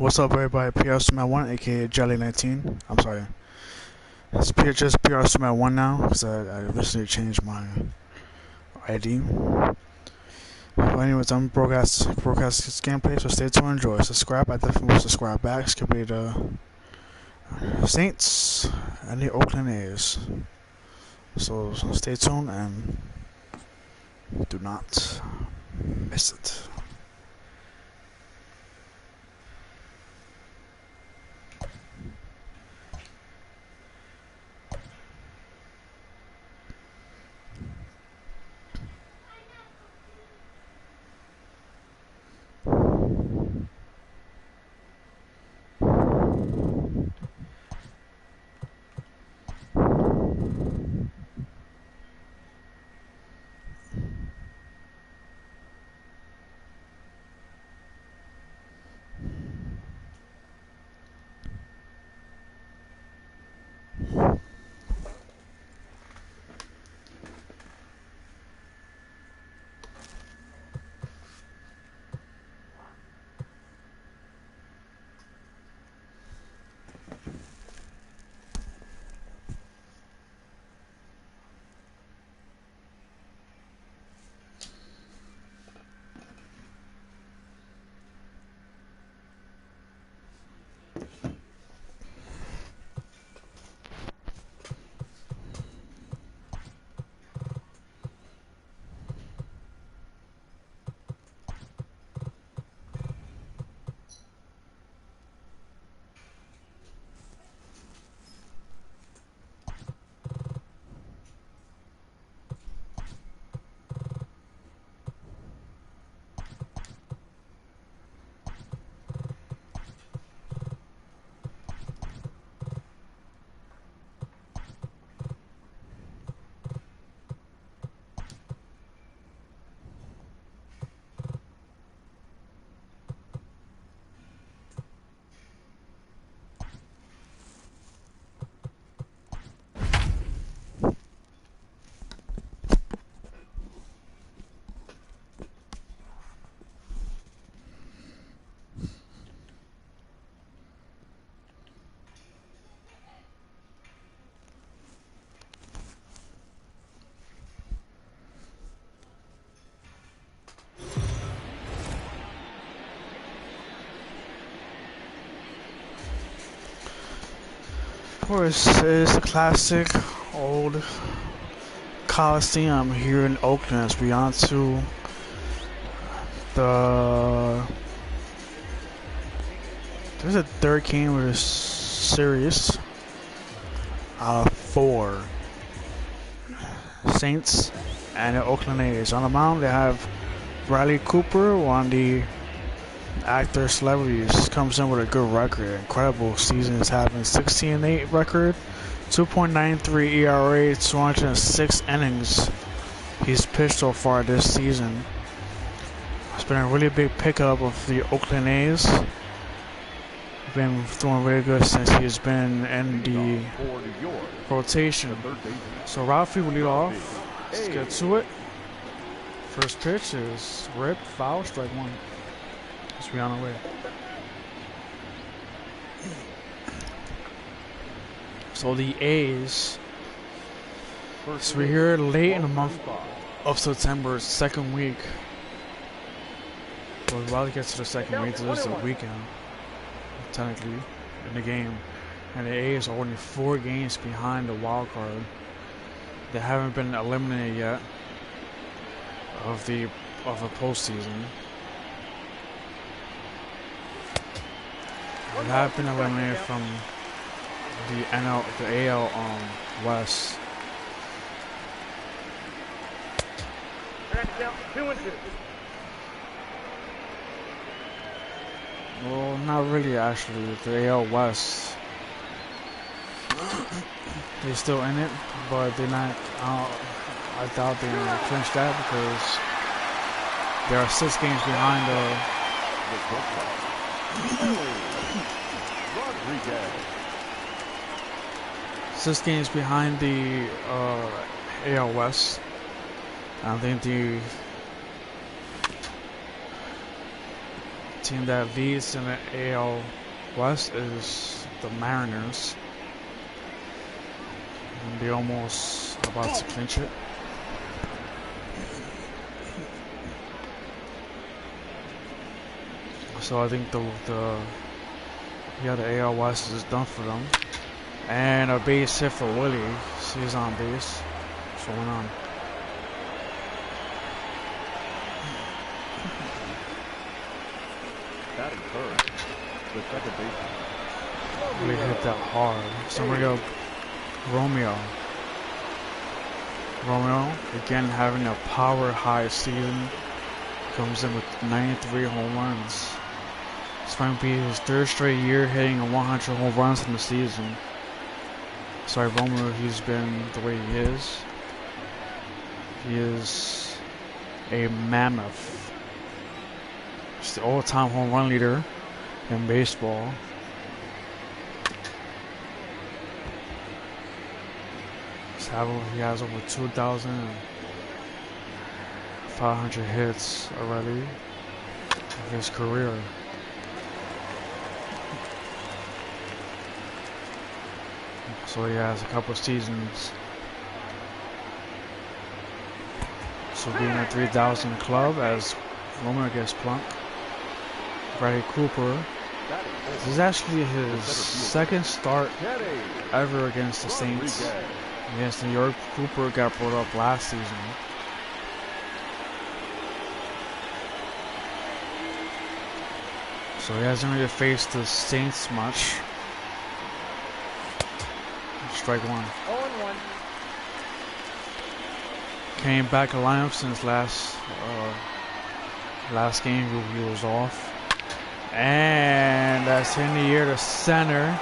What's up, everybody? Prsuperman1 aka Jelly19. I'm sorry. It's just Prsuperman1 now because I recently changed my ID. But anyways, I'm broadcast this gameplay, so stay tuned, enjoy, subscribe. I definitely will subscribe back. It's gonna be the Saints and the Oakland A's. So stay tuned and do not miss it. Of course, it's a classic old Coliseum here in Oakland. As we on to there's a third game of this series out of 4 Saints and the Oakland A's. On the mound they have Bradley Cooper, one of the actor celebrities, comes in with a good record. Incredible season is having 16-8 record, 2.93 ERA, 206 innings he's pitched so far this season. It's been a really big pickup of the Oakland A's. Been doing really good since he's been in the rotation. So Ralphie will lead off. Let's get to it. First pitch is ripped, foul, strike 1. Let's be on our way. So the A's. So we're here late in the month of September, second week. We're about to get to the second week, so this is the weekend, technically, in the game. And the A's are only 4 games behind the wild card. They haven't been eliminated yet of the postseason. They have been eliminated from the AL West. Well, not really actually. The AL West, they're still in it, but they're not. I doubt they're gonna clinch that because there are 6 games behind the AL West. I think Team that leads in the AL West is the Mariners. And they're almost about to clinch it. So I think the AL West is done for them. And a base hit for Willie. He's on base. What's going on? That encouraged the second baseman. Willie hit that hard. Somebody up Romeo. Romeo again having a power high season. Comes in with 93 home runs. This might be his third straight year hitting 100 home runs in the season. Sorry, Romeo, he's been the way he is. He is a mammoth. He's the all-time home run leader in baseball. He has over 2,500 hits already in his career. So he has a couple seasons. So being a 3,000 club as Romeo gets plunked. Bradley Cooper. This is actually his second start ever against the Saints. Against New York, Cooper got brought up last season. So he hasn't really faced the Saints much. Strike one. 0-1. Came back in lineup since last game he was off. And that's in the air to center.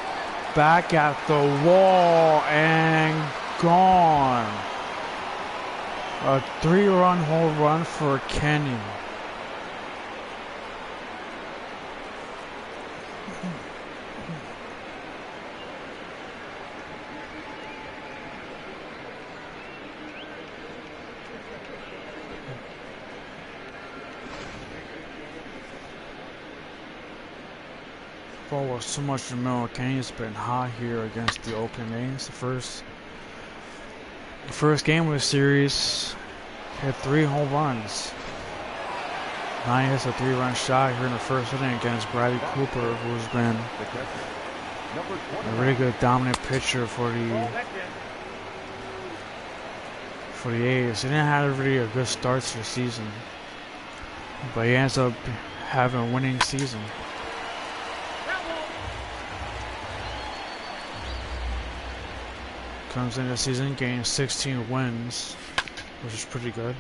Back at the wall and gone. A 3-run home run for Kenny. Ball was too much to know. Kenny's been hot here against the Oakland A's. The first game of the series, hit 3 home runs. Now he hits a 3-run shot here in the first inning against Bradley Cooper, who's been a really good dominant pitcher for the A's. He didn't have really a good start to the season, but he ends up having a winning season. Comes into the season, gains 16 wins, which is pretty good.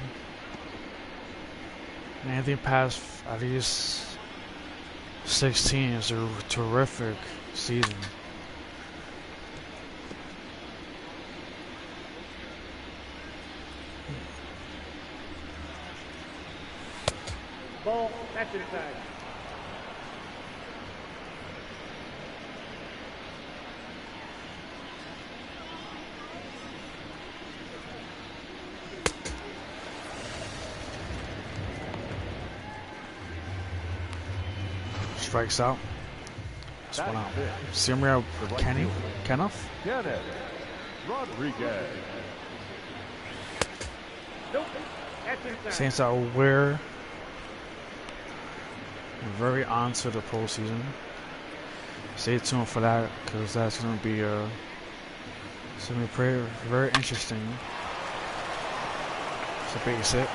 And anything past at least 16 is a terrific season. Ball, that's inside. Strikes out. That's one out. See him here with Kenny? Kenneth? Rodriguez. Saints are aware. Very on to the postseason. Stay tuned for that because that's going to be very interesting. It's a base hit.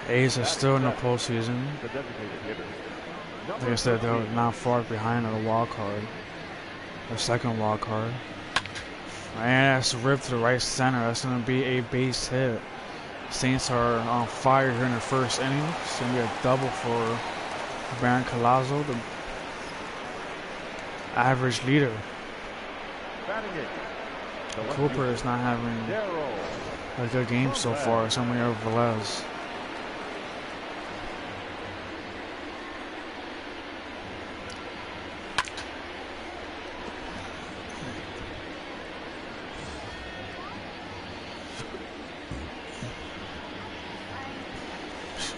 A's are still in the postseason. Like I said, they're not far behind on the wild card. The second wild card. And that's ripped to the right center. That's going to be a base hit. Saints are on fire here in the first inning. It's going to be a double for Baron Collazo, the average leader. Cooper is not having a good game so far. Somebody over Velez.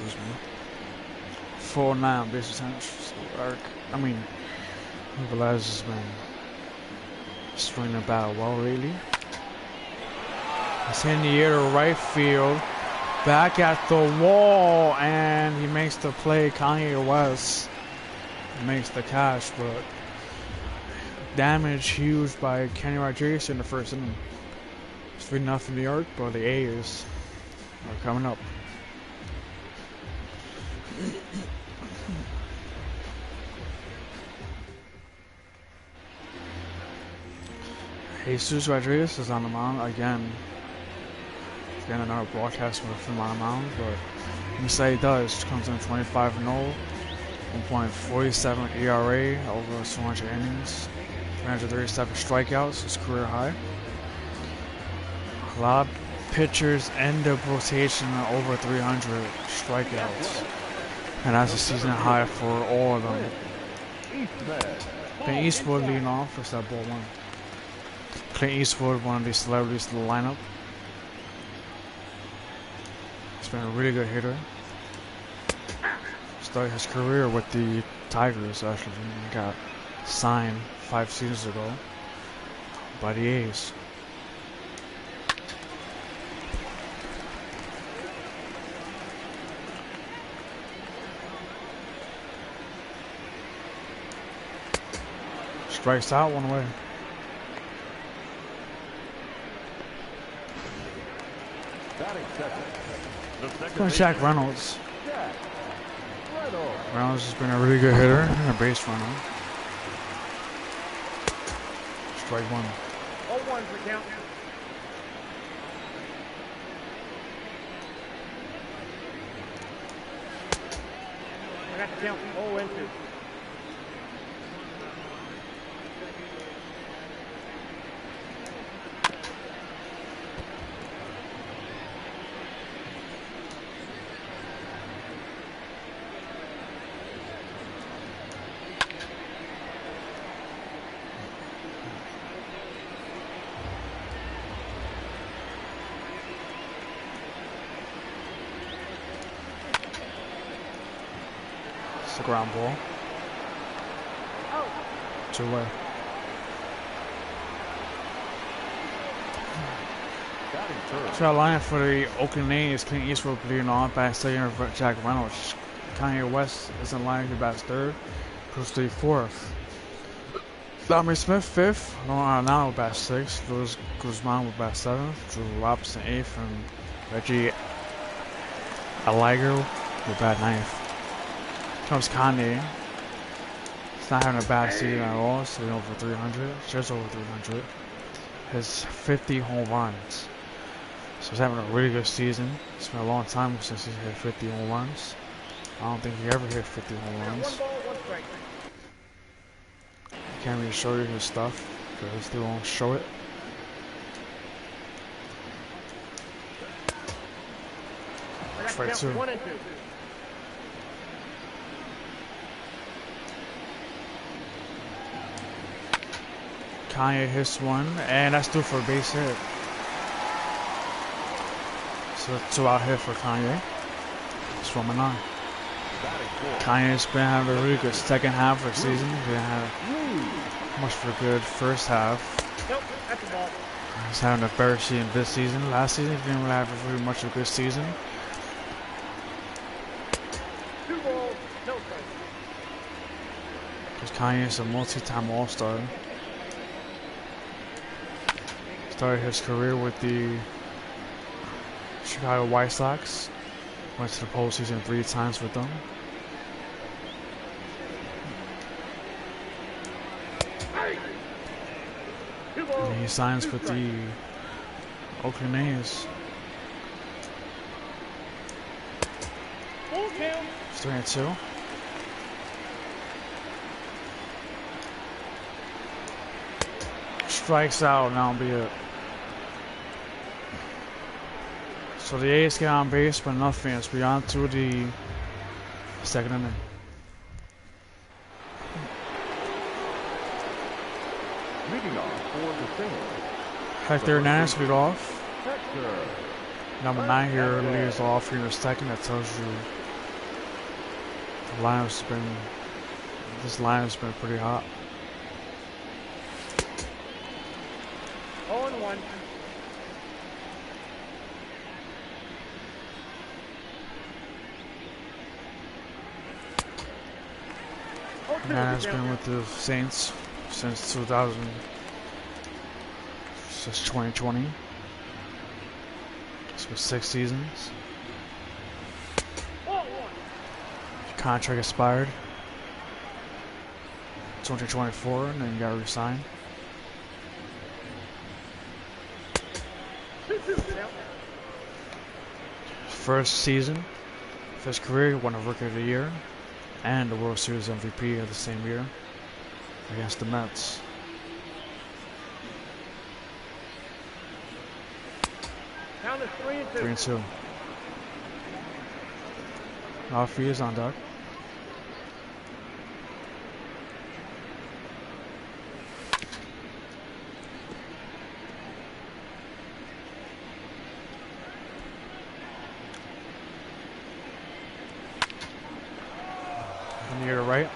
Excuse me. 4-9 base percentage. So Velez has been swinging the bat well lately. He's in the air to right field. Back at the wall, and he makes the play. Kanye West makes the catch, but damage huge by Kenny Rodriguez in the first inning. It's 3-0 New York, but the A's are coming up. Jesus Rodriguez is on the mound again. Again, another broadcast with him on the mound, but he say he does. Comes in 25-0, 1.47 ERA over 200 innings, 337 strikeouts, his career high. A lot of pitchers end the rotation over 300 strikeouts, and that's a season high for all of them. Clint Eastwood leading off for that ball one. Clint Eastwood, one of the celebrities in the lineup. He's been a really good hitter. Started his career with the Tigers, actually. He got signed 5 seasons ago by the A's. Strikes out one way. Going Jack Reynolds. Reynolds has been a really good hitter and a base runner. Strike one. 0-1 for count. I got to count 0-2. It's a ground ball. 2-way. Try line for the Oakland A's. Clint Eastwood leading on, bats second for Jack Reynolds. Kanye West is in line, he bats third. Bruce Lee fourth. Dominic Smith fifth. Lauren Arenado bats sixth. Luis Guzman with bat seventh. Drew Robinson eighth, and Reggie Aliger with bat ninth. Comes Kanye. He's not having a bad season at all. He's over 300, just over 300. Has 50 home runs. So he's having a really good season. It's been a long time since he's hit 50 home runs. I don't think he ever hit 50 home runs. Can't really show you his stuff because they won't show it. Strike two. Kanye hits one, and that's due for a base hit. So 2-out hit for Kanye. It's 1-9. Kanye's been having a really good second half of the season. He didn't have much of a good first half. Nope, that's the ball. He's having a better season this season. Last season, he didn't really have really much of a good season. 2 balls, no strikes. Because Kanye is a multi-time All-Star. Started his career with the Chicago White Sox. Went to the postseason 3 times with them. And he signs with the Oakland A's. It's 3-2. Strikes out, now be it. So the A's get on base, but nothing. It's beyond to the second inning. Leading off for the single. Hector Hernandez lead off. Number 9 here leads off here in the second. That tells you This lineup's been pretty hot. 0-1. Man has been with the Saints since 2020. So 6 seasons. Contract expired 2024, and then he got re-signed. First season of his career, won a Rookie of the Year and the World Series MVP of the same year against the Mets. Count is 3-2. 3-2. Off is on deck. Near the right.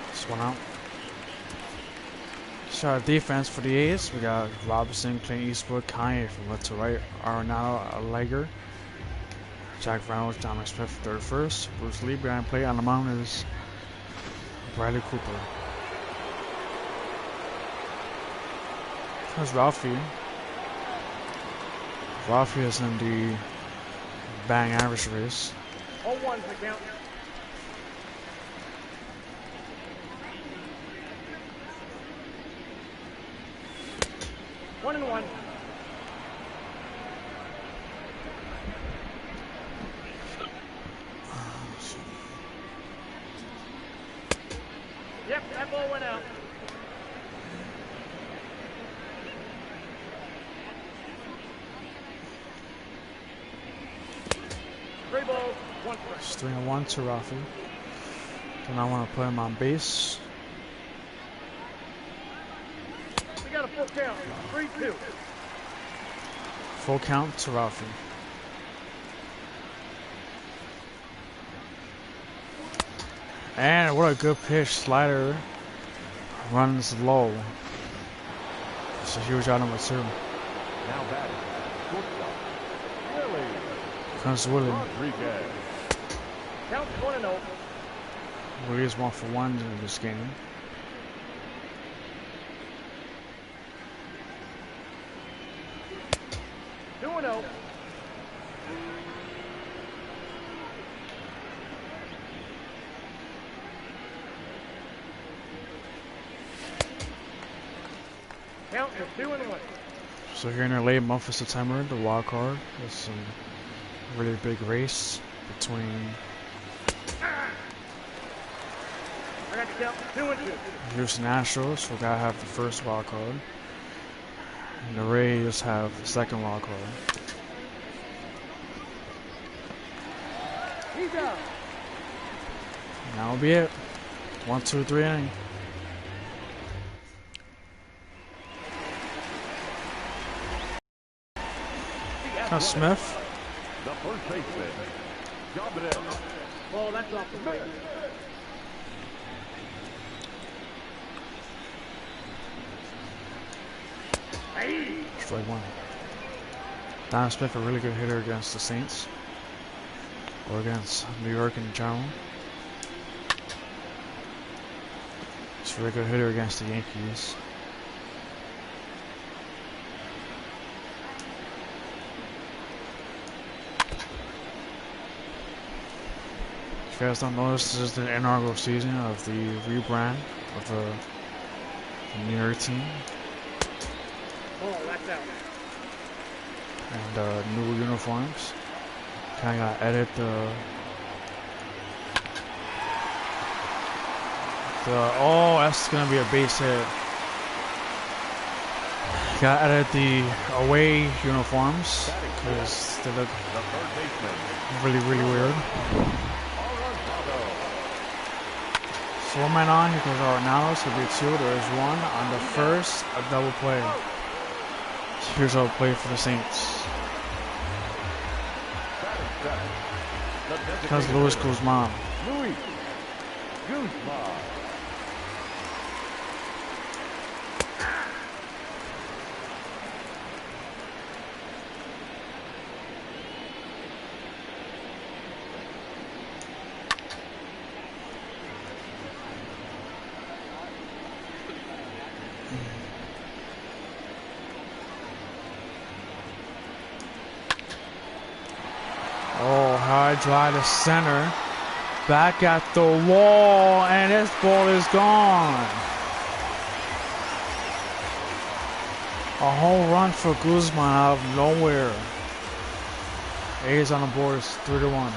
Just one out. So our defense for the A's, we got Robinson, Clint, EastWood, Kanye from left to right, Arenado, Liger, Jack Reynolds, Dominic Smith for 31st, Bruce Lee behind plate. On the mound is Bradley Cooper. That's Ralphie. Ralphie is in the batting average race. 0-1's the count. One and one. Yep, that ball went out. Three balls, one strike. It's 3-1 to Rafi. Then I want to put him on base. We got a full count. 3-2. Full count to Rafi. And what a good pitch. Slider runs low. It's a huge out number 2. Now batting. Willie. Comes Willie. Rodriguez. Count 1-0. Willie is 1 for 1 in this game. Count is 2-1. So here in the late month of September, the wild card is some really big race between I got the count 2-2. Houston Astros, who gotta have the first wild card, and the Rays have the second wild card. He's out. And that'll be it. 1, 2, 3 inning. That's Smith. The first baseman. Well, that's off the base. Strike 1. Don Smith, a really good hitter against the Saints, or against New York in general. He's a really good hitter against the Yankees. If you guys don't notice, this is the inaugural season of the rebrand of the New York team. Oh, that's out. And new uniforms. Kind of gotta edit the oh, that's gonna be a base hit. Gotta edit the away uniforms because they look really, really weird. 4 men on, here goes Arenado, so it'll be 2, there is 1 on the first, a double play. Here's our play for the Saints. Because Luis Guzman. Louis Guzman. Oh, high drive to center. Back at the wall, and this ball is gone. A home run for Guzman out of nowhere. A's on the board, it's 3-1.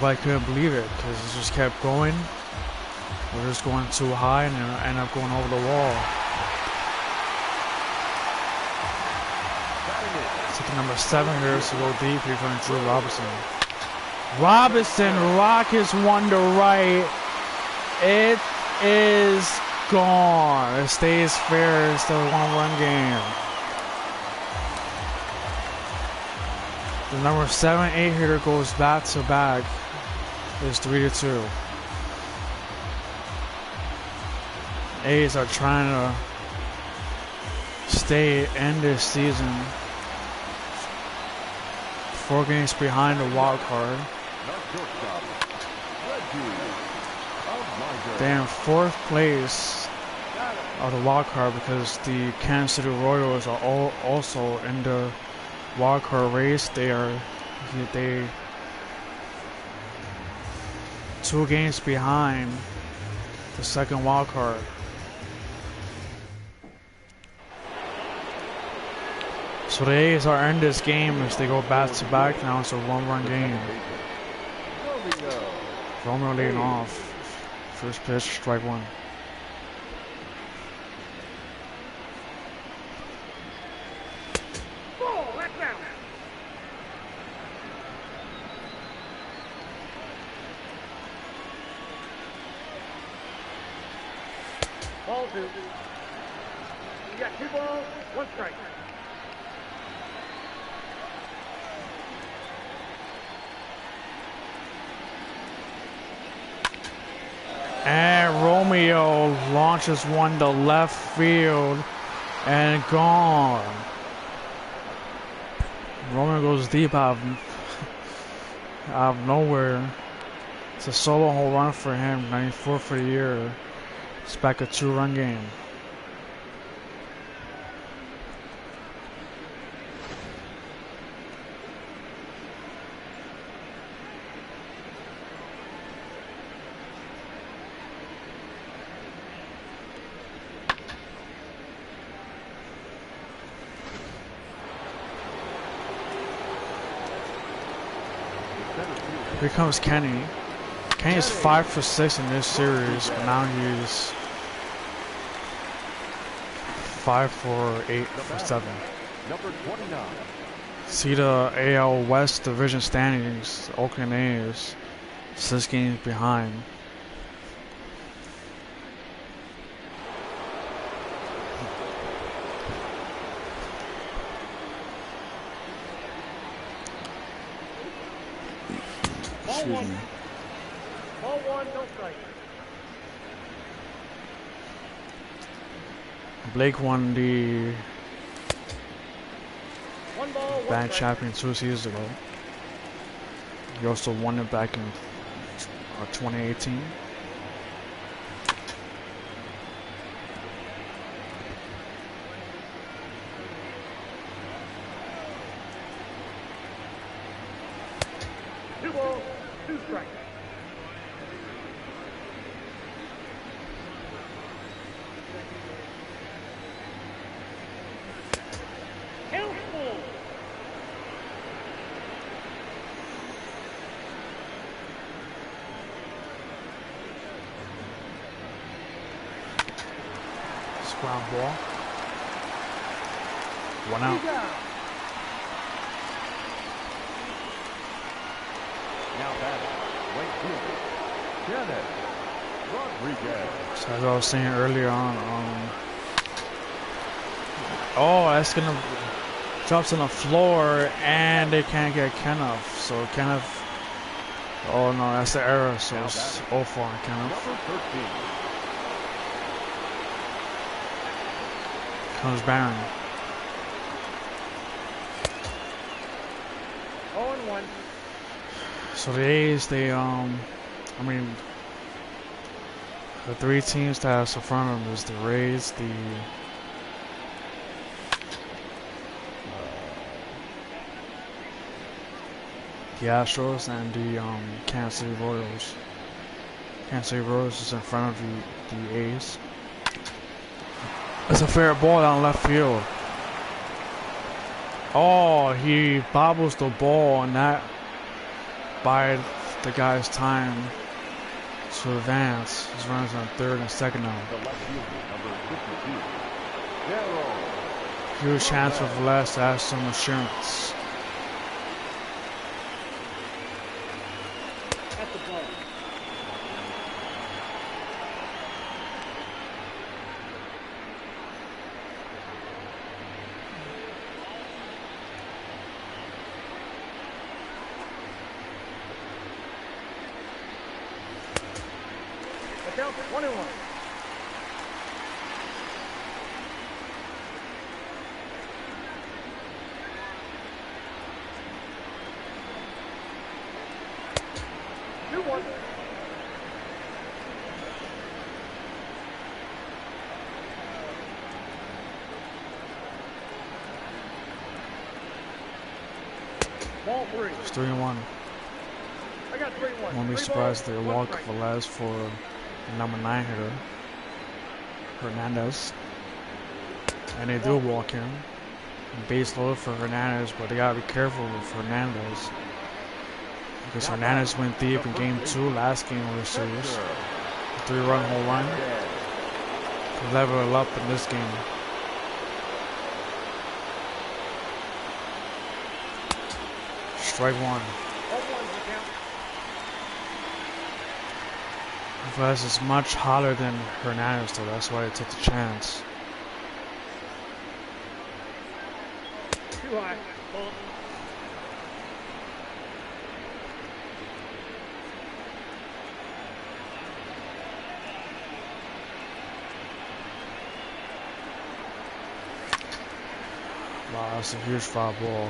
I couldn't believe it because it just kept going. We're just going too high and then end up going over the wall. Taking number 7 here to go deep here from Drew Robinson. Robinson rockets one to right. It is gone. It stays fair. It's the 1-run game. The number 7-8 hitter goes back to back. It's 3-2. A's are trying to stay in this season. 4 games behind the wild card. They're in 4th place of the wild card because the Kansas City Royals are also in the wild card race. They 2 games behind the 2nd wild card. So the A's are in this game as they go back to back. Now it's a 1-run game. Romeo leading off. First pitch, strike 1. Ball 2. You got 2 balls, 1 strike. And Romeo launches one to left field and gone. Romeo goes deep out of nowhere. It's a solo home run for him, 94 for the year. It's back a 2-run game. Here comes Kenny. Kenny's 5 for 6 in this series, but now he's 5 for 8 for 7. Number 29. See the AL West division standings. Oakland A's 6 games behind. Excuse me. Ball 1, no strike. Blake won the 1 ball, 1 band strike. champion 2 seasons ago. He also won it back in 2018. Two balls, 2 strikes. Ground ball. 1 out. Now batting, right fielder, Kenneth So as I was saying earlier on, oh, that's gonna drops on the floor, and they can't get Kenneth. So Kenneth, oh no, that's the error. So it's 0-4 on Kenneth. Comes Baron. 0-1. So the A's, they I mean, the three teams that have in front of them is the Rays, the Astros, and the Kansas City Royals. Kansas City Royals is in front of the A's. It's a fair ball down left field. Oh, he bobbles the ball, and that bide the guy's time to advance. His runners on third and second now. Huge chance for Velez to have some assurance. At the ball. Account 21. Ball 3. It's 3-1. I got 3-1. Won't be surprised if they walk Velez for the number 9 hitter, Hernandez. And they do walk him. Base load for Hernandez, but they gotta be careful with Hernandez. Because Hernandez went deep in game 2 last game of the series. A 3-run home run. To level it up in this game. Strike 1. Velez is much hotter than Hernandez, though. That's why they took the chance. Too high. Ball. Wow, that's a huge foul ball.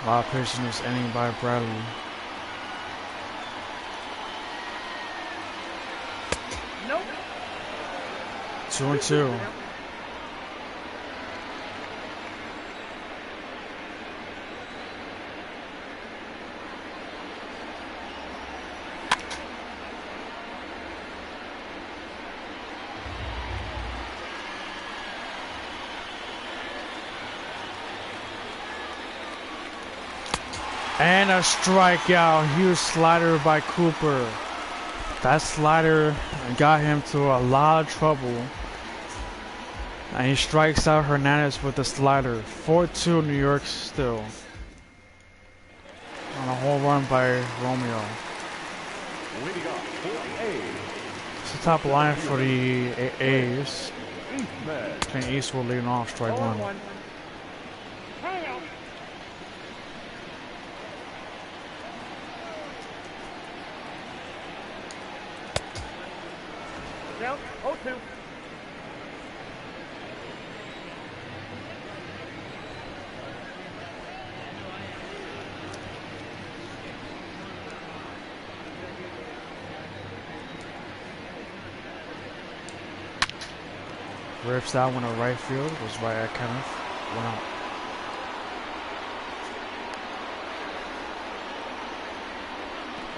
A lot of pitching this inning by Bradley. Nope. 2-2. And a strikeout. Huge slider by Cooper. That slider got him to a lot of trouble. And he strikes out Hernandez with the slider. 4-2 New York still. On a home run by Romeo. It's the top line for the A's. Clint EastWood leading off, strike 1. Down 0-2. Rips that one to right field. Was right at Kenneth. 1 out.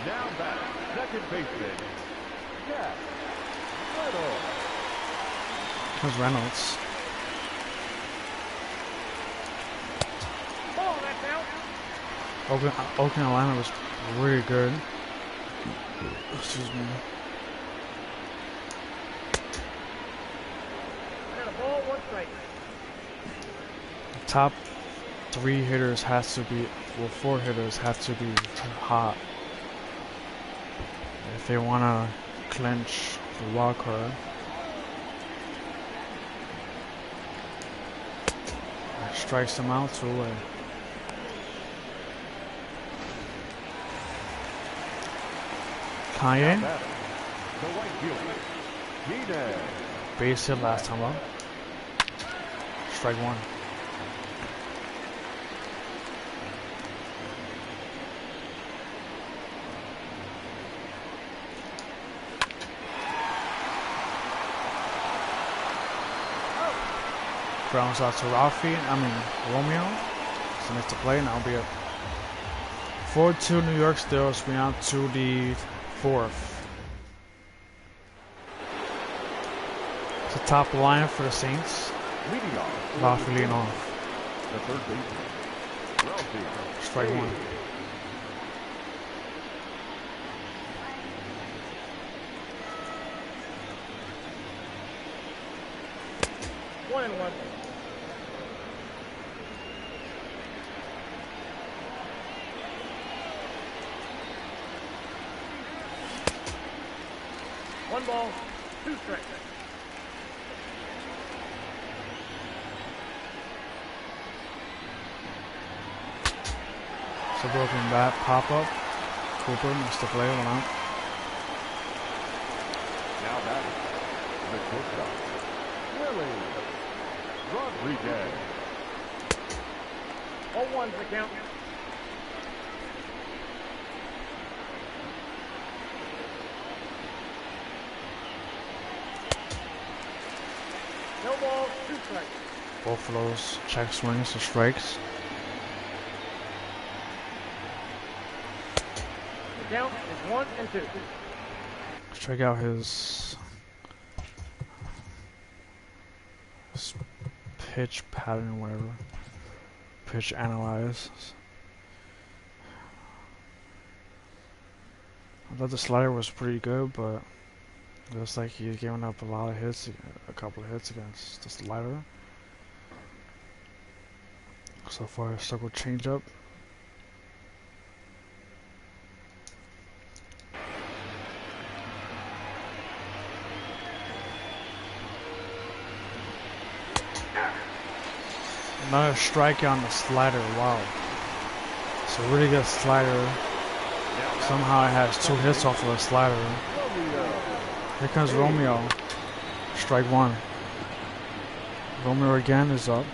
Now back, second baseman. Yeah. Here's Reynolds. Ball, that's out. Oakland Atlanta was really good. Excuse me. I got a ball, 1 strike. Top 3 hitters has to be, well, 4 hitters have to be hot. if they want to clinch the wild card. Strikes them out 2 away. Kanye. Base hit last time up. Strike 1. Grounds out to Romeo. So next to play, now be up 4-2 New York still. So we on to the 4th. It's a top line for the Saints. Rafi leading off. Strike 1. One and one. One ball, 2 strikes. So broken bat, pop up. Cooper missed the play, 1 out. Now batting, the shortstop, Rodriguez. 0-1's the count. No ball, 2 strikes. Both of those check swings or strikes. The count is 1 and 2. Let's check out his pitch pattern, whatever. Pitch analyze. I thought the slider was pretty good, but it looks like he's giving up a lot of hits, a couple of hits against the slider. So far, stuck with changeup. Another strike on the slider, wow. It's a really good slider. Somehow it has 2 hits off of the slider. Here comes Romeo. Strike 1. Romeo again is up.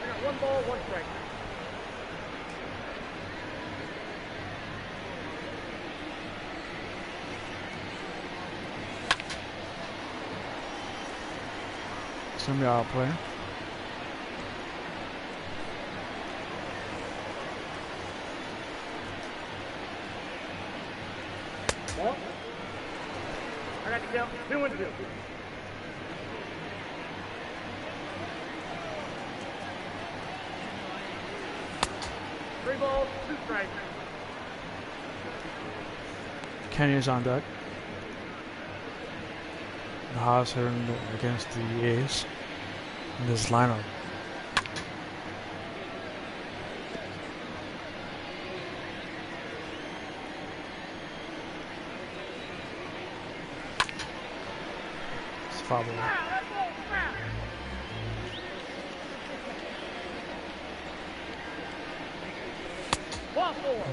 I got 1 ball, 1 strike. It's gonna be out play. Ball. I got the count 2 and 2. Three balls, 2 strikes. Kenny's on deck. The Haas hitting against the A's in this lineup. It's foul.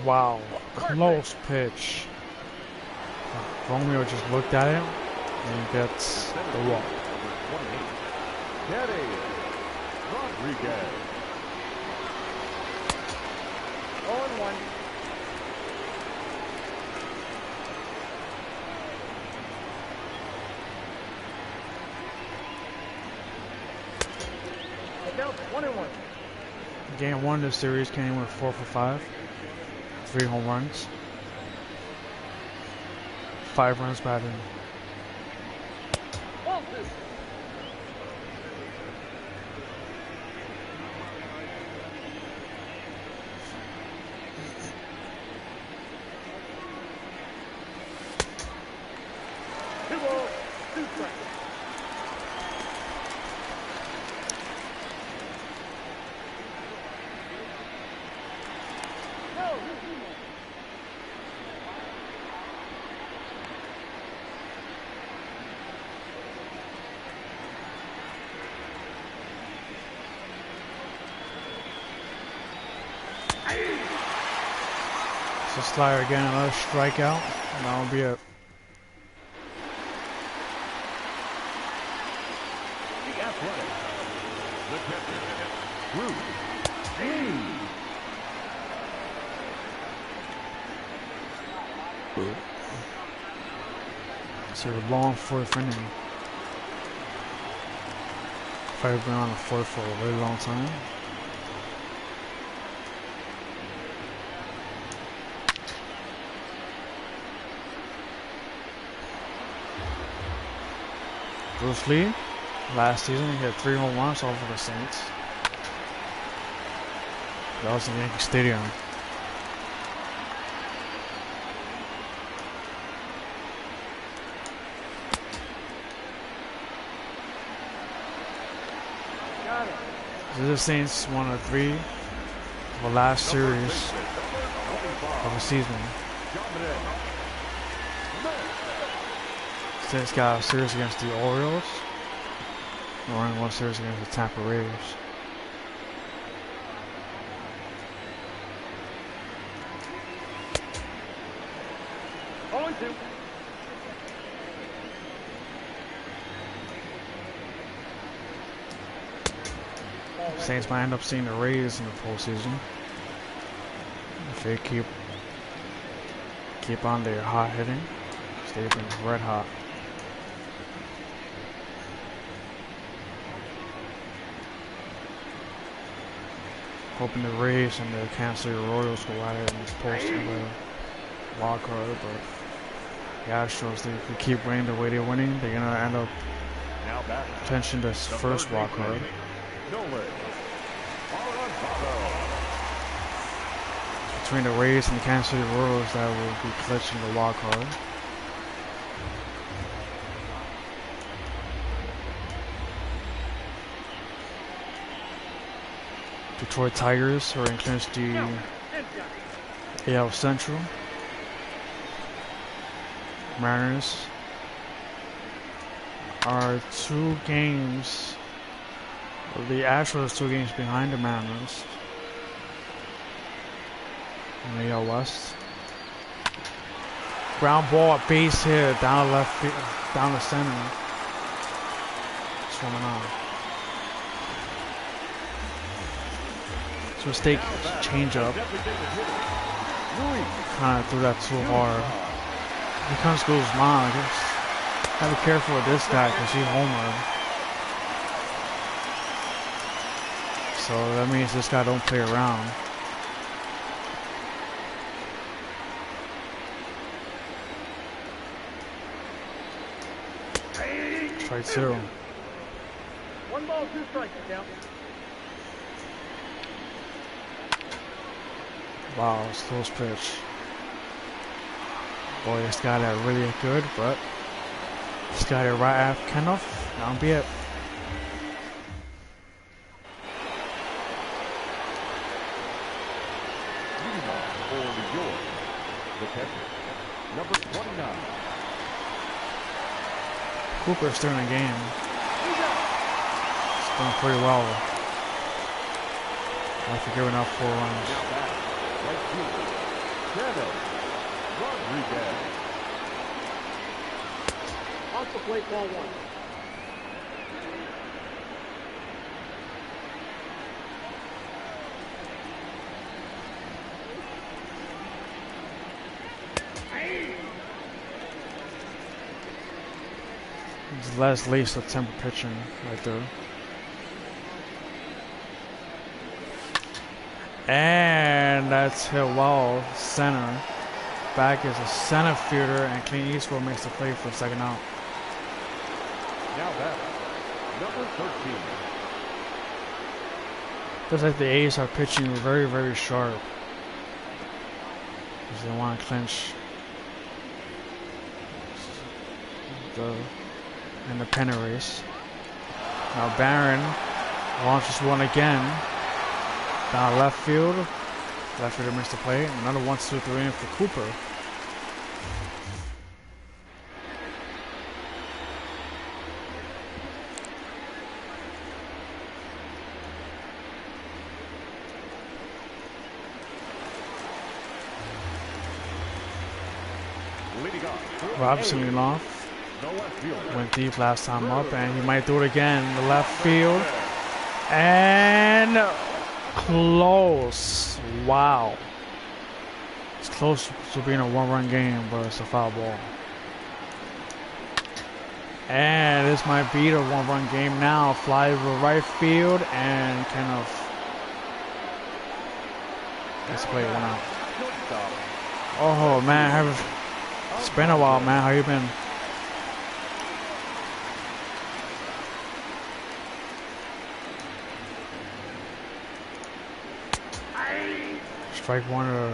Wow, close pitch. Romeo just looked at him and gets the walk. Rodriguez. 0-1. The count 1-1. Game 1 of the series came with 4 for 5. 3 home runs. 5 runs batted. Ball 2. Two balls, 2 strikes. So slider again, another strikeout, and that'll be it. The Athletic. The catcher, So a long fourth inning. Probably been on the fourth for a really long time. Bruce Lee, last season he hit 3 home runs off of the Saints. That was in Yankee Stadium. This is the Saints 1-3 of the last series of the season. Saints got a series against the Orioles. We're running one series against the Tampa Rays. Saints might end up seeing the Rays in the postseason if they keep on their hot hitting. They've been red hot. Hoping the Rays and the Kansas City Royals go at it in the post of the wild card, but the Astros, if they keep winning the way they're winning, they're gonna end up clinching this first wild card. Between the Rays and the Kansas City Royals, that will be clinching the wild card. Detroit Tigers are in clinch the AL Central. Mariners are 2 games. Well, the Astros 2 games behind the Mariners in the AL West. Ground ball, base hit down the left, down the center. What's going on? Mistake change up. Kind of threw that too hard. Here comes Guzman. I guess gotta be careful with this guy because he's homered. So that means this guy don't play around. Strike 2. 1 ball, 2 strikes, count. Wow, it's a close pitch. Boy, this guy that really good, but this guy that right after Kenneth, that'll be it. Number 29. Cooper's still in the game. It's going pretty well. After giving up 4 runs. Off the plate, ball 1. It's less late September pitching right there. And that's hit well, center. Back is a center fielder, and Clint EastWood makes the play for the second out. Now that number 13. Looks like the A's are pitching very, very sharp. Because they want to clinch in the pennant race. Now Barron launches one again. Down left field. Left fielder makes the play. Another 1-2-3 for Cooper. Robinson lead off. The left fielder. Went deep last time up, and he might do it again. The left field. And close. Wow. It's close to being a one-run game, but it's a foul ball. And this might be the one-run game now. Fly to right field and kind of gets played one out. Oh man, it's been a while, man. How you been? Strike one to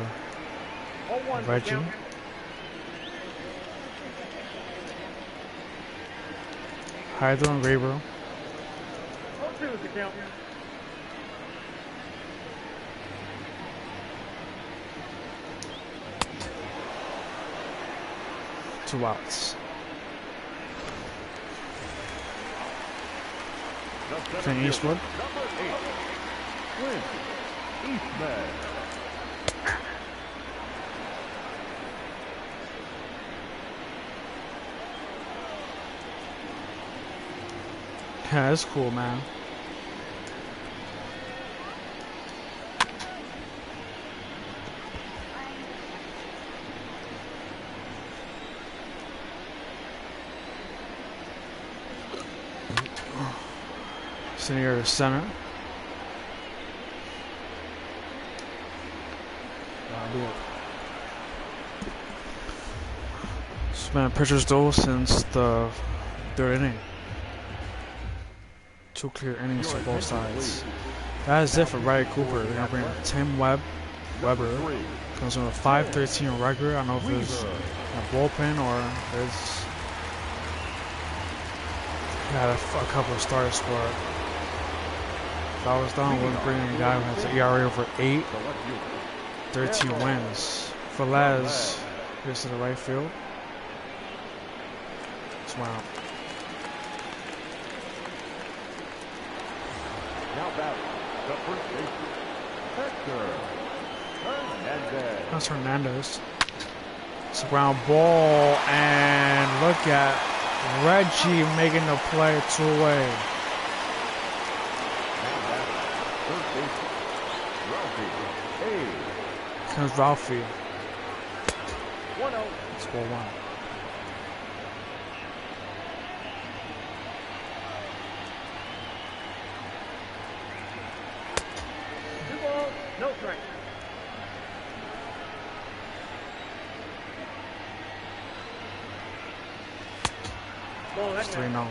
Reggie. How you doing, Rebrand? 0-2 is the count. 2 outs. Clint Eastwood. Number 8. Clint Eastwood. Yeah, that's cool, man. Senior center. It's been a pitcher's duel since the 3rd inning. 2 clear innings for both sides. That is it for Bradley Cooper. They're gonna bring Tim Weber. Comes in a 5.13 record. I don't know if it's a bullpen or it's had a couple of starts for it. If I was done, wouldn't bring a guy who has an ERA over 8, 13 wins. Velez gets to the right field. It's one out. Now batting, the first baseman, Hernandez. That's Hernandez. It's a ground ball, and look at Reggie making the play 2-away. Now batting, third baseman, Ralphie. Hey. Comes Ralphie. 1-0. It's 4-1. No strike. Ball, It's that's 3-0.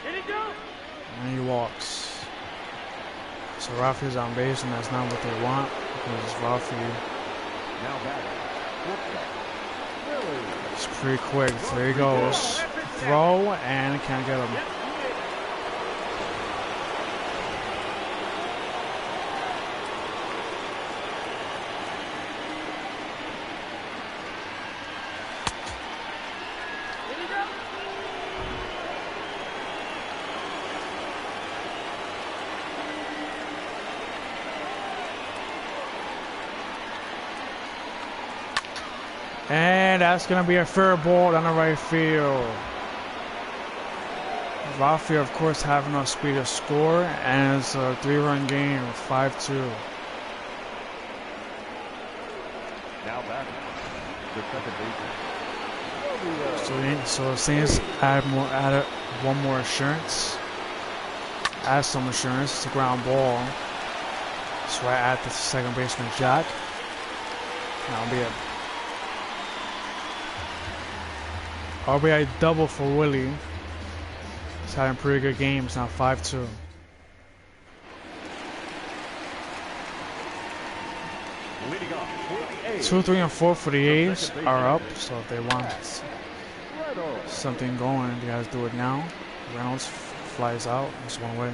Did it go? And he walks. So Ralphie's on base, and that's not what they want because Ralphie Now batting, shortstop, Willie. is pretty quick. There he goes. Throw, and can't get him. And that's going to be a fair ball down the right field. Ralphie, of course, have enough speed to score, and it's a 3-run game, 5-2. Now batting, the second baseman. So the Saints added one more assurance. Add some assurance. It's a ground ball. It's right at the second baseman, Jack. That'll be it. RBI double for Willie. He's having pretty good games now, 5-2. Leading off for the A's. 2, 3, and 4 for the A's are up, so if they want something going, you guys do it now. Reynolds flies out. It's one way.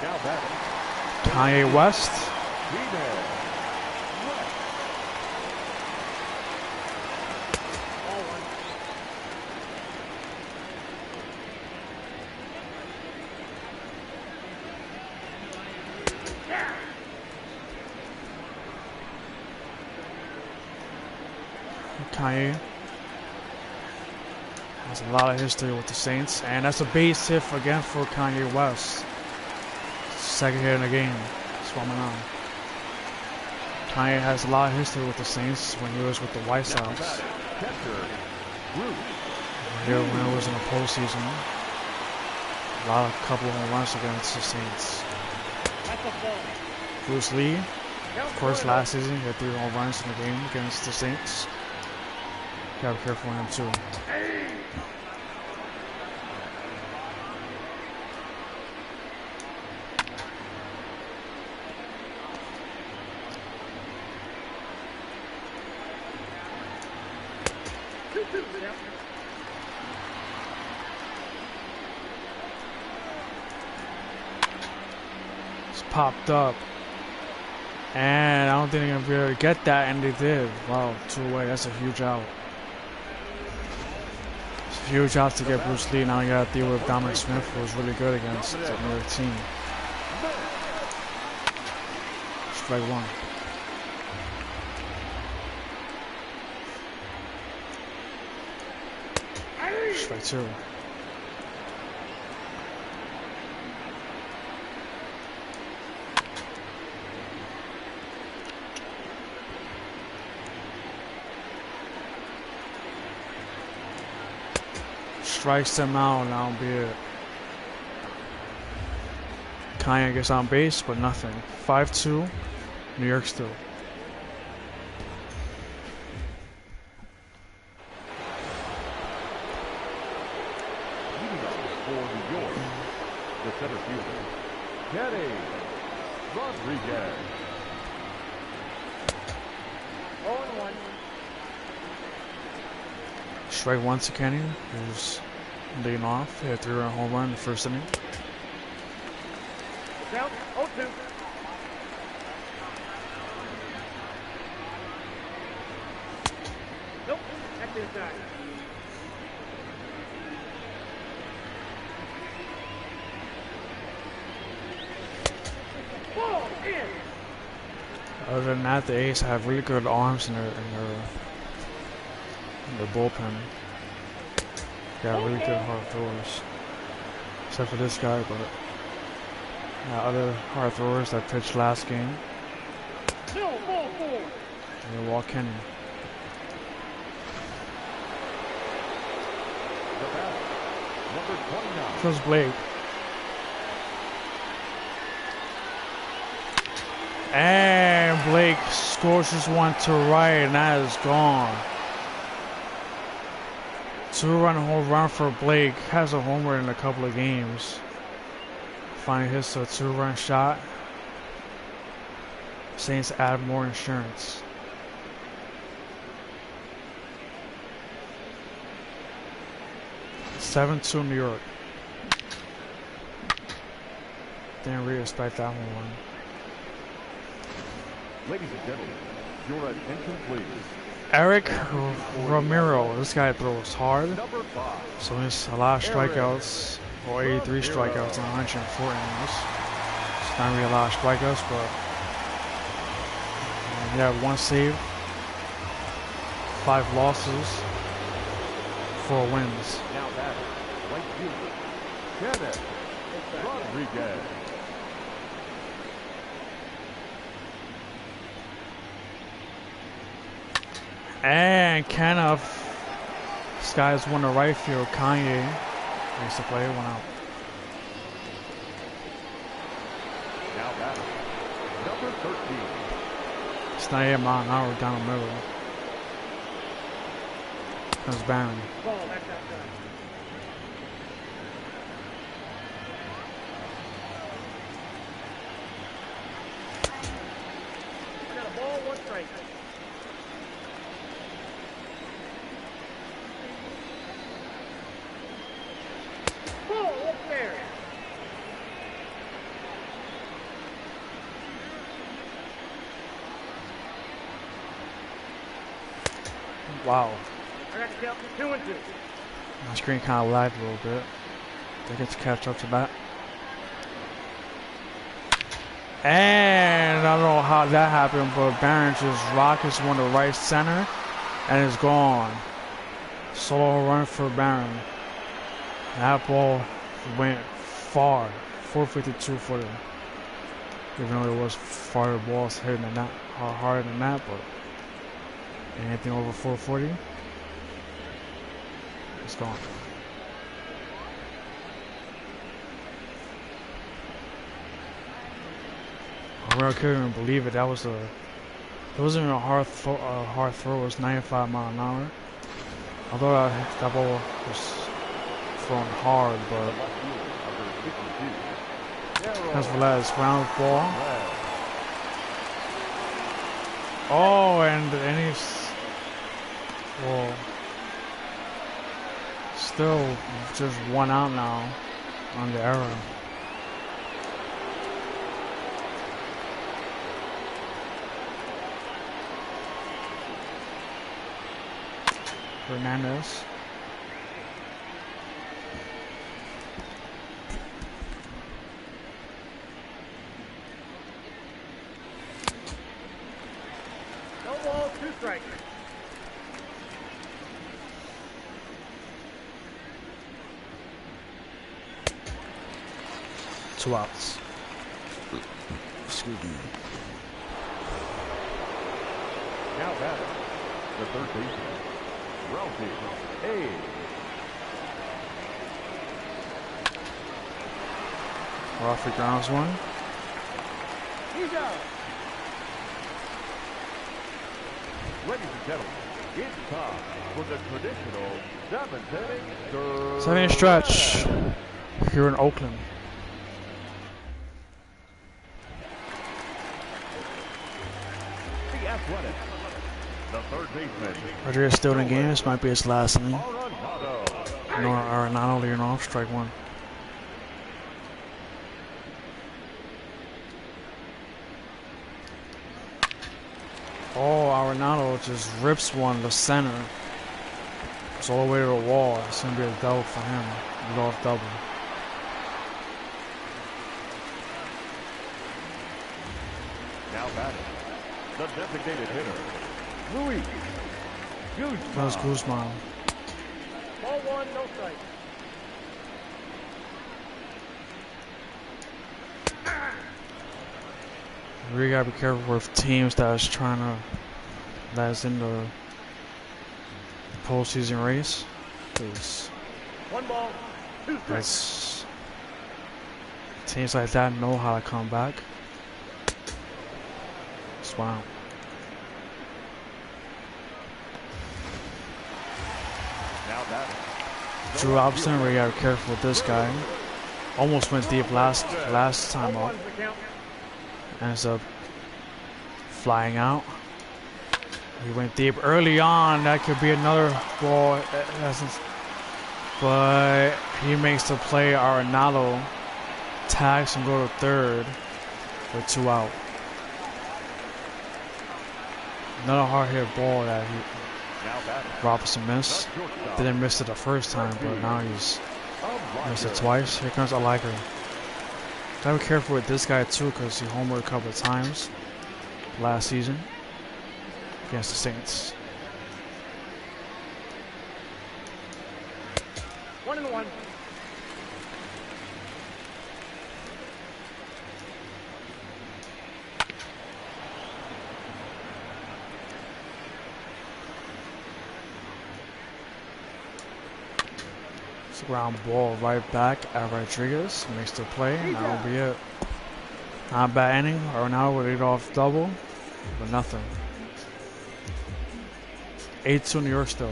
Now batting, Kanye West. Kanye has a lot of history with the Saints, and that's a base hit again for Kanye West. Second hit in the game. Swarming on. Kanye has a lot of history with the Saints when he was with the White Sox. Here when it was in the postseason. A couple of home runs against the Saints. Bruce Lee, of course, last season he had 3 home runs in the game against the Saints. Gotta be careful of him too. Popped up, and I don't think they're gonna be able to get that, and they did. Wow, 2 away. That's a huge out. It's a huge out to get Bruce Lee. Now you gotta deal with Dominic Smith, who was really good against the New York team. Strike 1. Strike 2. Strikes them out, and that'll be it. Kanye gets on base, but nothing. 5-2, New York still. Leading off for New York, the center fielder, Kanye Rodriguez. 0-1. Strike 1 to Kenny, who's leading off. He had a 3-run home run in the first inning. Down 0-2. Nope, that's inside. Ball in. Other than that, the A's have really good arms in their bullpen. Got really good hard throwers. Except for this guy, but other hard throwers that pitched last game. No, ball 4. They walk Kenny. The batter, number 29. First Blake. And Blake scorches one to right, and that is gone. 2-run home run for Blake. Has a homer in a couple of games. Finally hits a 2-run shot. Saints add more insurance. (7-2) New York. Didn't really expect that home run. Ladies and gentlemen, your attention please. Eric Romero, this guy throws hard, Number 5. so he's a lot of strikeouts, or 83 strikeouts in 104 innings. It's not really a lot of strikeouts, but he had 1 save, 5 losses, 4 wins. Now batter, right fielder, Kanye Rodriguez. And Kenneth, this guy's won the right field. Kanye makes the play, 1 out. Now batter, number 13. It's 98 mile an hour down the middle. Comes Barron. Ball, that's outside. We got a ball, 1 strike. Ball, up there. Wow. I got to count to 2-2. My screen kind of lagged a little bit. They get to catch up to that. And I don't know how that happened, but Barron just rockets one to right center. And it's gone. Solo run for Barron. That ball went far. 452 for them. Even though it was farther balls hitting than that, harder than that, but anything over 440, it's gone. I really couldn't even believe it. That was it wasn't even a hard throw. It was 95 miles an hour. I thought that ball was thrown hard, but that's the last round ball. Oh, and he's still just 1 out now on the error. Hernandez. No ball, 2 strikes. Two outs. Excuse me. Now batter, the third baseman, Ralphie. Hey. Ralphie grounds one. He's out. Ladies and gentlemen, it's time for the traditional 7th inning Stretch here in Oakland. The Athletic, the third baseman, Rodriguez still in the game. This might be his last inning. Arenado. Arenado leading off, strike one. Oh, Arenado just rips one to center. It's all the way to the wall. It's going to be a double for him. Leadoff double. Now batting, the designated hitter, Louis Guzman. That's Guzman. Ball 1, no strike. You really gotta be careful with teams that's that's in the postseason race. Because 1 ball, 2 strikes. that's teams like that know how to come back. It's wow. Now batting, Drew Robinson, we gotta be careful with this guy. Almost went deep last time up. 1's the count. Ends up flying out. He went deep early on. That could be another ball. But he makes the play. Arenado tags and go to third with 2 out. Another hard hit ball that Now batting, Robinson missed. Didn't miss it the first time, but now he's missed it twice. Here comes Aliker. Gotta be careful with this guy too, because he homered a couple of times last season against the Saints. 1-1. It's a ground ball right back at Rodriguez. Makes the play, and that'll be it. Not a bad inning. Arenado with leadoff double, but nothing. 8-2 New York still.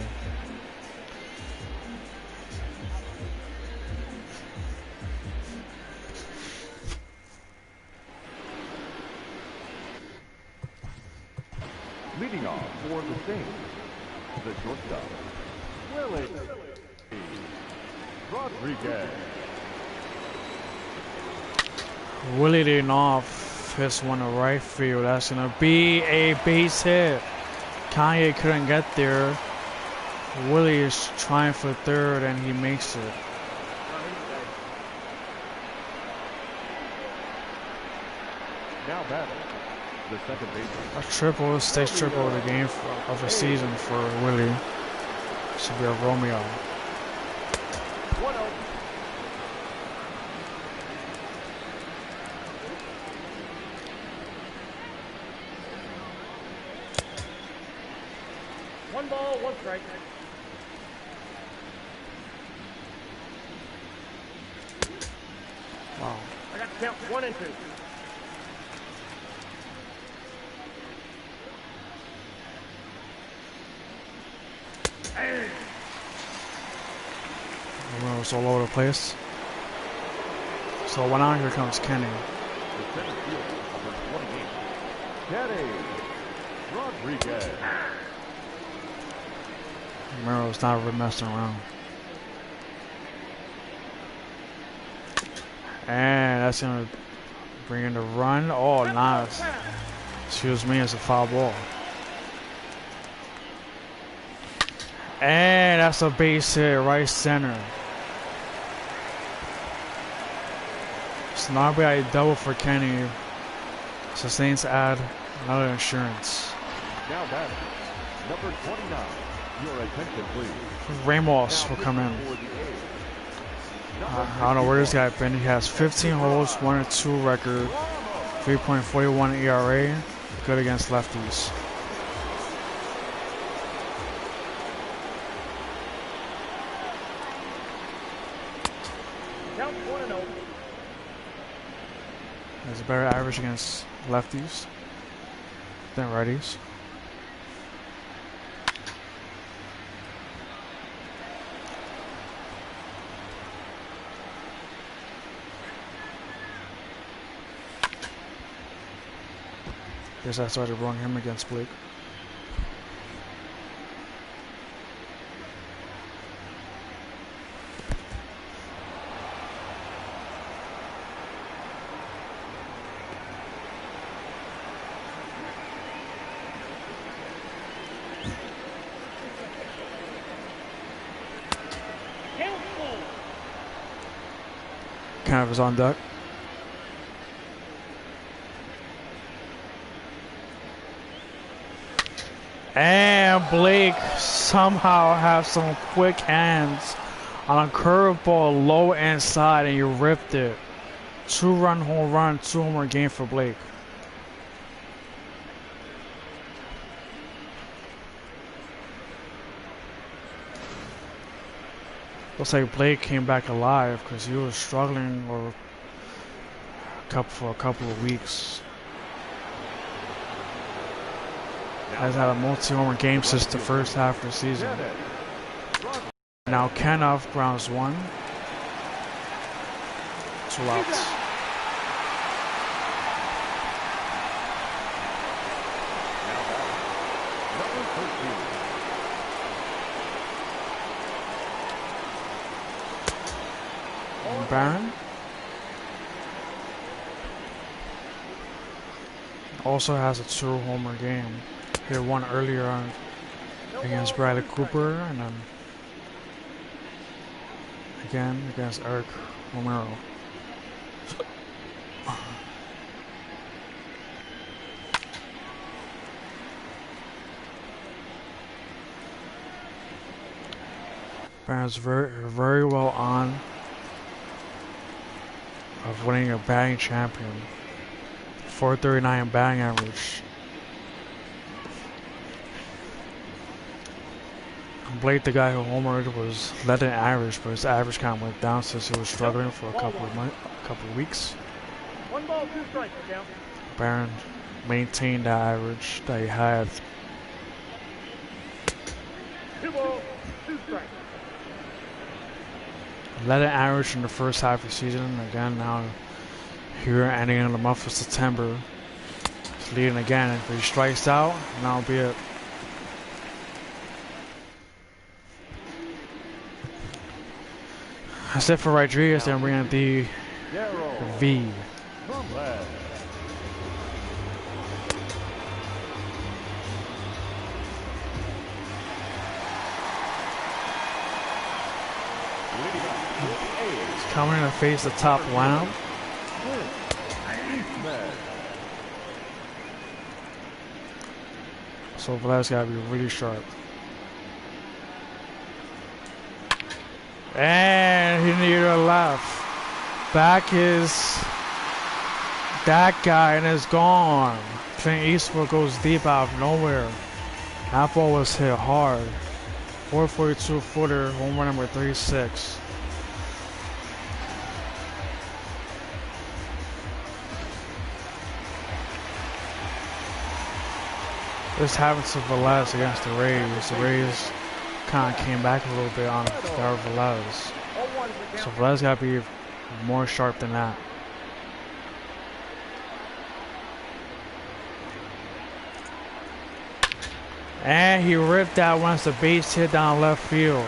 Leading off for the Saints, the shortstop, Willie Rodriguez. Willie leading off, hits one to right field. That's gonna be a base hit. Kanye couldn't get there. Willie is trying for third, and he makes it. Now batting, the second baseman. A triple, stakes triple of the game of the season for Willie. Should be a Romeo. 1-0. One ball, one strike. Wow. I got to count 1 and 2. Romero's all over the place. So when out, here comes Kenny. The center fielder, number 28. Kenny Rodriguez. Romero's not really messing around. And that's gonna bring in the run. Oh, nice. Excuse me, it's a foul ball. And that's a base hit, right center. So now we got a double for Kenny. So Saints add another insurance. Now batting, number 29. Your attention, please. Ramos will come in. I don't know where this guy been. He has 15 holes, 1-2 record, 3.41 ERA, good against lefties. Count 1-0. Has a better average against lefties than righties. Guess I started wrong him against Blake. Kind of is on deck. And Blake somehow has some quick hands on a curveball low inside, and you ripped it. 2-run home run, 2-homer game for Blake. Looks like Blake came back alive because he was struggling for a couple of weeks. Has had a multi-homer game since the first half of the season. Now Kenoff grounds 1. 2 outs. And Barron also has a 2-homer game. Hit 1 earlier on against Bradley Cooper, and then again against Eric Romero. Barron's very well on of winning a batting champion. 439 batting average. Blake, the guy who homered, was led in average, but his average kind of went down since he was struggling for a couple of weeks. 1 ball, 2 strikes. Down. Barron maintained that average that he had. 2 balls, 2 strikes. Led in average in the first half of the season. Again, now here ending in the month of September, he's leading again. If he strikes out, that'll be it. That's it for Rodriguez. Then we're going to the V. He's coming to face the top lineup. So Velez gotta be really sharp. And he needed a left. Back is that guy and it's gone. Clint Eastwood goes deep out of nowhere. That ball was hit hard. 442 footer, home run number 36. This happened to Velez against the Rays. The Rays kind of came back a little bit on their Velez. So Velez got to be more sharp than that. And he ripped that once the base hit down left field.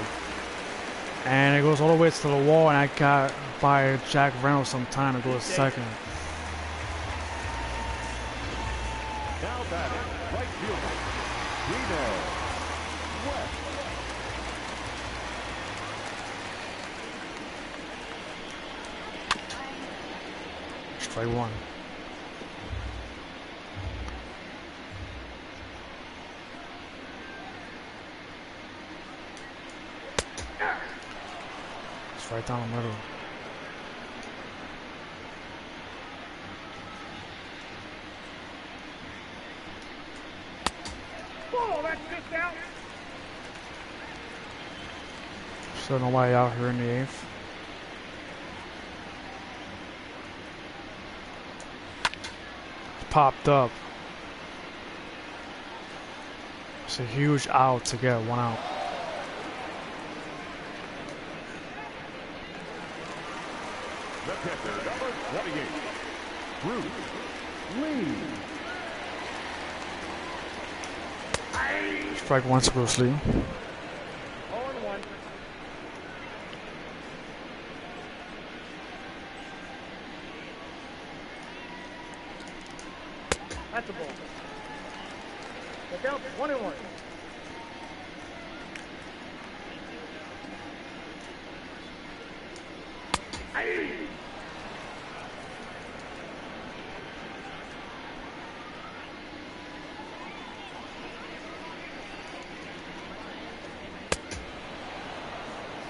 And it goes all the way to the wall, and I got by Jack Reynolds some time to go to second. Now batting, right fielder, West. Strike one. It's right down the middle. Oh, that's just out. Still nobody out here in the eighth. Popped up. It's a huge out to get one out. The pitcher, number 28, Bruce Lee. Strike one to Bruce Lee. 0-1. That's a ball. Look out, 1-1.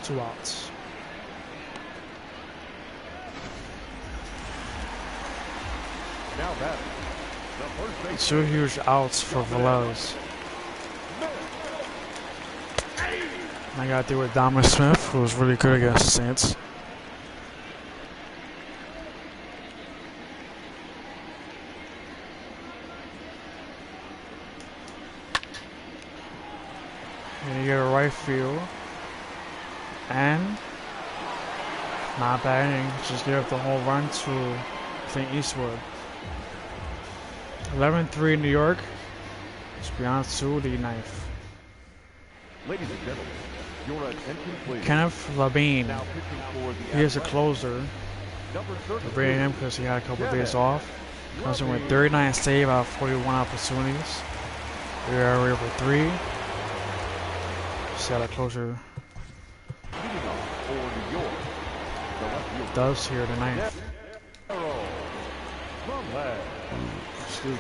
Two outs. Now batting, the first base. Two huge outs for Velez. I got to deal with Dominic Smith, who was really good against the Saints. And you get a right field. And not bad inning, just give up the whole run to Clint Eastwood. 11-3 New York. It's beyond to the ninth. Ladies and gentlemen, your attention please. Kenneth Labine, Now pitching for the he is a Athletics, closer. number We're 32, bringing him because he had a couple of days off. Comes in with 39 save out of 41 opportunities. We are over 3. Just got a closer. leading off for New York. The left fielder, Does here the ninth. Arrow. From left. Excuse me.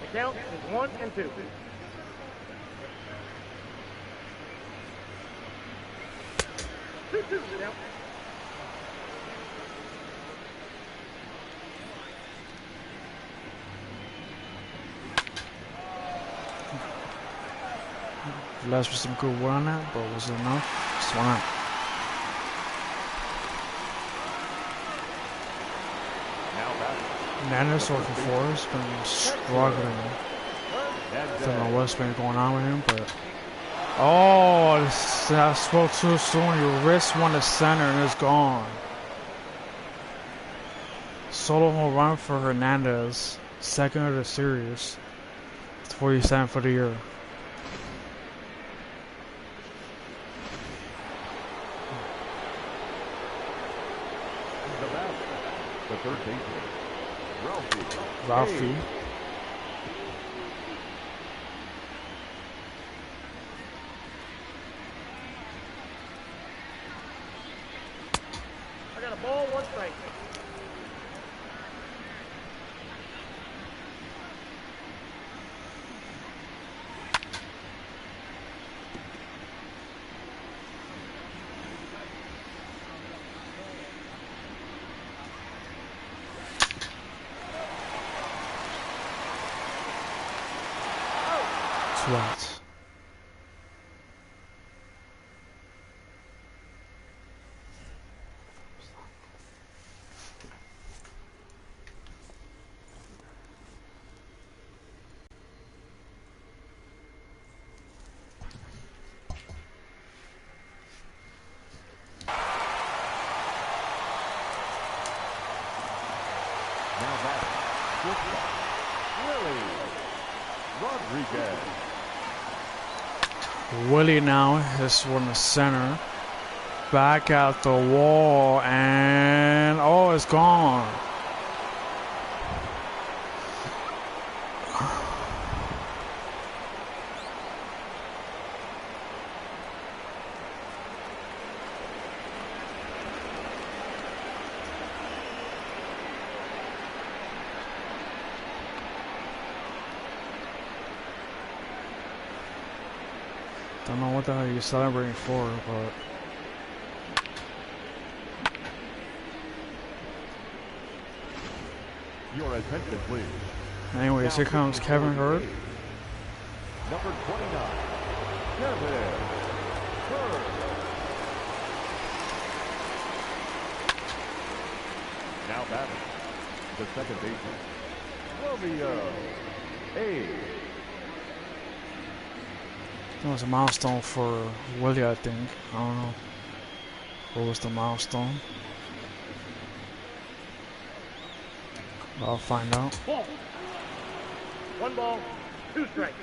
The count is 1-2. Two, down. Last was some good work on that, but was it enough? Just one out. Now batting. Nanda's over 4 has been struggling. I don't know what's been going on with him, but oh, I spoke too soon. Your wrist won to center and it's gone. Solo home run for Hernandez, second of the series. 47 for the year. The batter, the third baseman, Ralphie. I got a ball, one strike. Swat. Now batting, shortstop, Willie Rodriguez. Willie now is one the center. Back out the wall and oh, it's gone. Don't know what the hell you're celebrating for, but Your attention, please. anyways, here comes Kevin Hurd. Number 29, Kevin Hurd. Now batting, the second baseman, Romeo A. That was a milestone for Willie, I think. I don't know. What was the milestone? I'll find out. Ball. One ball, two strikes.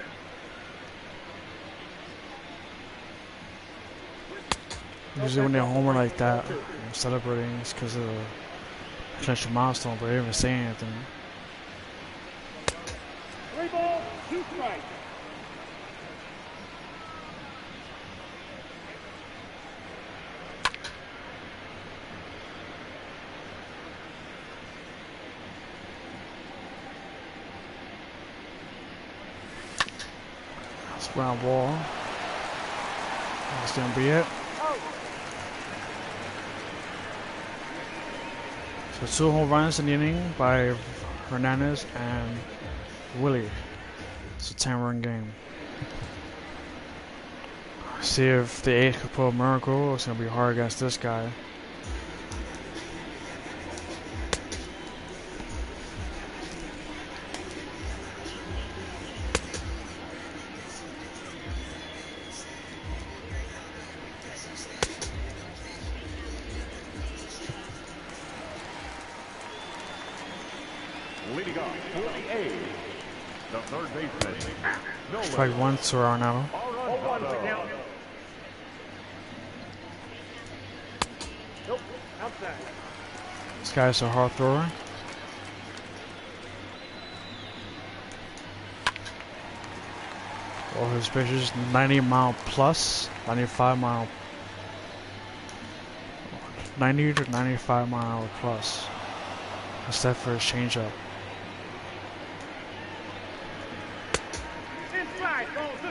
Usually when they homer like that, I'm celebrating it's because of the potential milestone, but they didn't even say anything. 3 balls, 2 strikes. That's ground ball. That's gonna be it. So 2 home runs in the inning by Hernandez and Willie. It's a 10-run game. See if the 8 could pull a miracle. It's gonna be hard against this guy. Leading off for the A's, the third baseman, Strike 1 to Arenado. Arenado. Nope, outside. This guy's a hard thrower. All his pitches 90-mile plus, 95-mile, 90 to 95-mile plus. Except for his changeup. Inside, ball 2.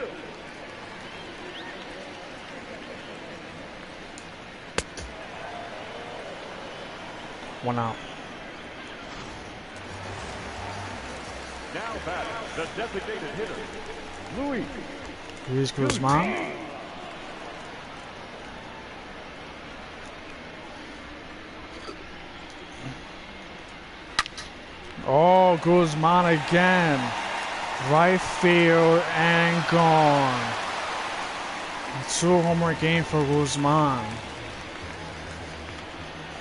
One out. Now batting, the designated hitter, Luis Guzman. Oh, Guzman again. Right field and gone. 2 homer game for Guzman.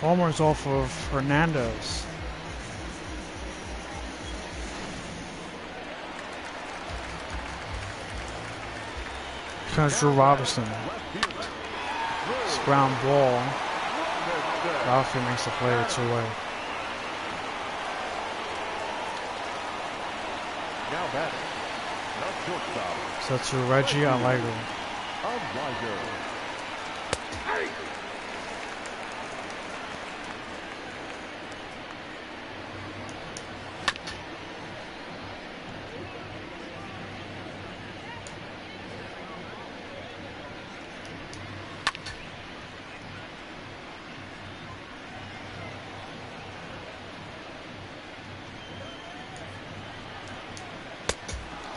Homers off of Hernandez. comes Drew Robinson. It's ground ball. Ralphie makes the play 2-way. Now batting, the shortstop. So to Reggie Aliger.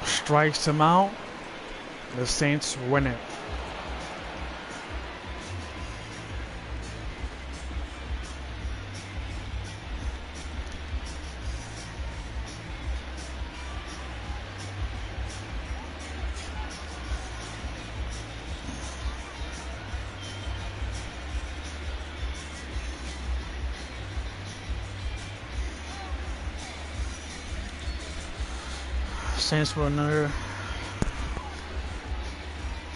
Strikes him out. The Saints win it. Saints for another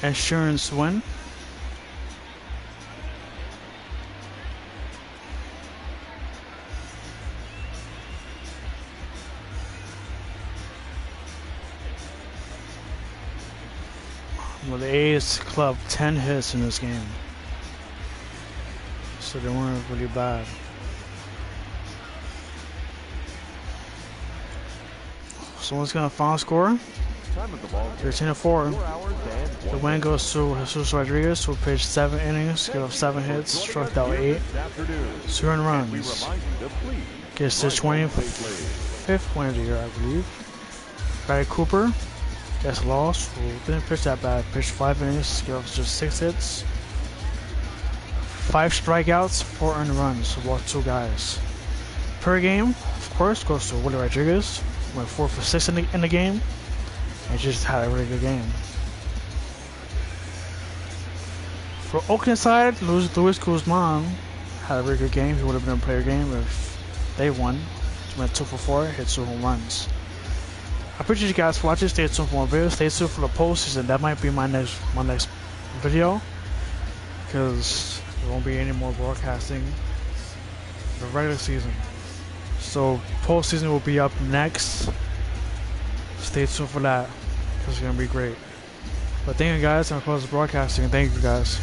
insurance win. Well, the A's clubbed 10 hits in this game, so they weren't really bad. So what's gonna final score? 13-4. The win goes to Jesus Rodriguez, who pitched 7 innings, gave up 7 hits, struck out 8, 2 earned runs. Gets his 25th win of the year, I believe. Bradley Cooper gets lost, who didn't pitch that bad. Pitched 5 innings, gave up just 6 hits, 5 strikeouts, 4 earned runs. So walked 2 guys. Per game, of course, goes to Willie Rodriguez. Went 4 for 6 in the game, and just had a really good game. For Oakland side, Luis Guzman had a really good game. He would have been a player game if they won. He went 2 for 4, hit 2 home runs. I appreciate you guys for watching. Stay tuned for more videos. Stay tuned for the postseason. That might be my next video, because there won't be any more broadcasting the regular season. So postseason will be up next. Stay tuned for that, because it's gonna be great. But thank you guys, I'm close to broadcasting. Thank you guys.